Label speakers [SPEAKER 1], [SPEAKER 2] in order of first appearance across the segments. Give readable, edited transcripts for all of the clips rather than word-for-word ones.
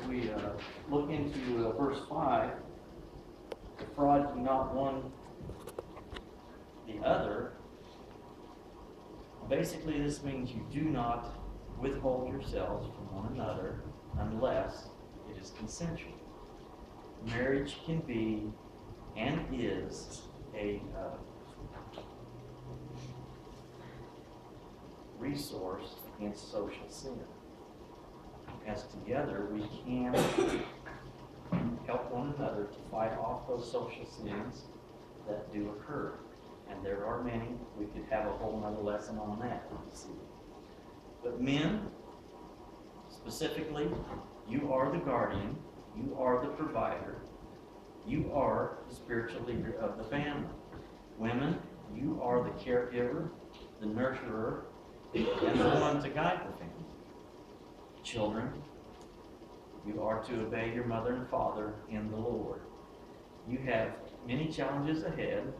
[SPEAKER 1] we look into verse 5, defraud you not one the other. Basically, this means you do not withhold yourselves from one another unless it is consensual. Marriage can be and is a resource against social sin. As together, we can help one another to fight off those social sins that do occur. And there are many. We could have a whole other lesson on that. But men, specifically, you are the guardian, you are the provider, you are the spiritual leader of the family. Women, you are the caregiver, the nurturer, and the one to guide the family. Children, you are to obey your mother and father in the Lord. You have many challenges ahead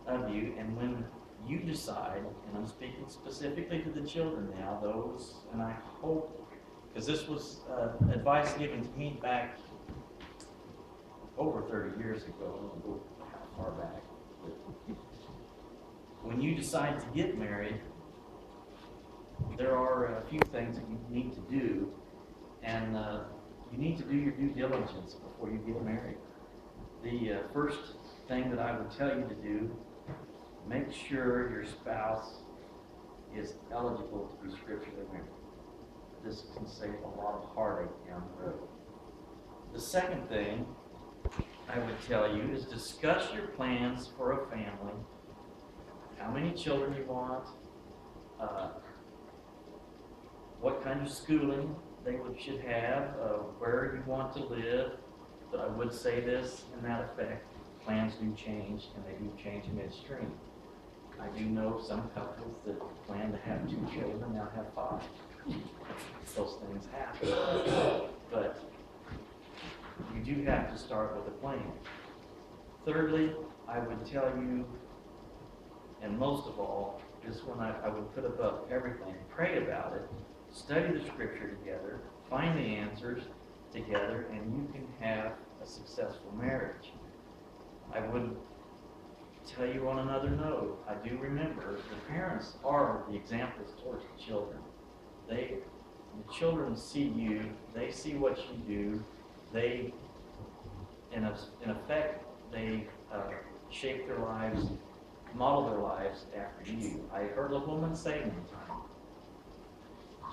[SPEAKER 1] of you, and when you decide, and I'm speaking specifically to the children now, those, and I hope, because this was advice given to me back over 30 years ago, I don't know how far back. When you decide to get married, there are a few things that you need to do, and you need to do your due diligence before you get married. The first thing that I would tell you to do, make sure your spouse is eligible to be scripturally married. This can save a lot of heartache down the road. The second thing I would tell you is discuss your plans for a family, how many children you want, what kind of schooling they should have, where you want to live. But I would say this in that effect, plans do change, and they do change midstream. I do know some couples that plan to have 2 children now have 5. Those things happen. But you do have to start with a plan. Thirdly, I would tell you, and most of all, this one I would put above everything, pray about it, study the scripture together, find the answers together, and you can have a successful marriage. I would tell you on another note, I do remember the parents are the examples towards the children. The children see you, they see what you do, they, in effect, they shape their lives, model their lives after you. I heard a woman say one time,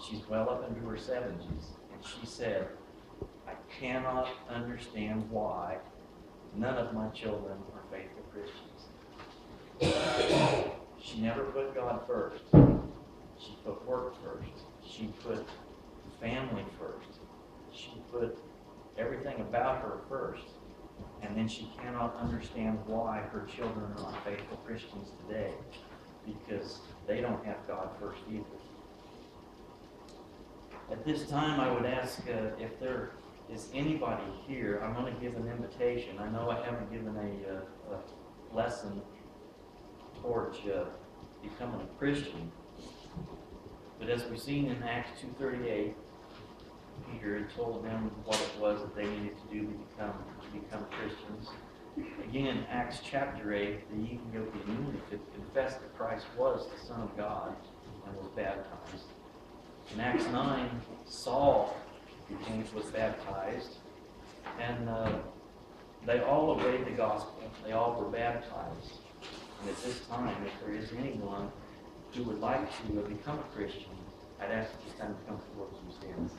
[SPEAKER 1] she's well up into her 70s, and she said, I cannot understand why none of my children are faithful Christians. She never put God first. She put work first. She put family first. She put everything about her first. And then she cannot understand why her children are not faithful Christians today, because they don't have God first either. At this time, I would ask if there is anybody here. I'm going to give an invitation. I know I haven't given a lesson towards becoming a Christian, but as we've seen in Acts 2:38, Peter had told them what it was that they needed to do to become Christians. Again, in Acts chapter 8, the Ethiopian eunuch confessed that Christ was the Son of God and was baptized. In Acts 9, Saul was baptized, and they all obeyed the gospel. They all were baptized. And at this time, if there is anyone who would like to become a Christian, I'd ask you to come forward and stand.